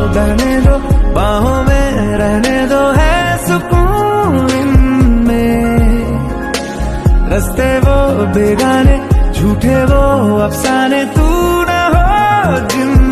बहने दो, बाहों में रहने दो, है सुकून इनमें। रस्ते वो बेगाने, झूठे वो अफसाने, तू न हो जिन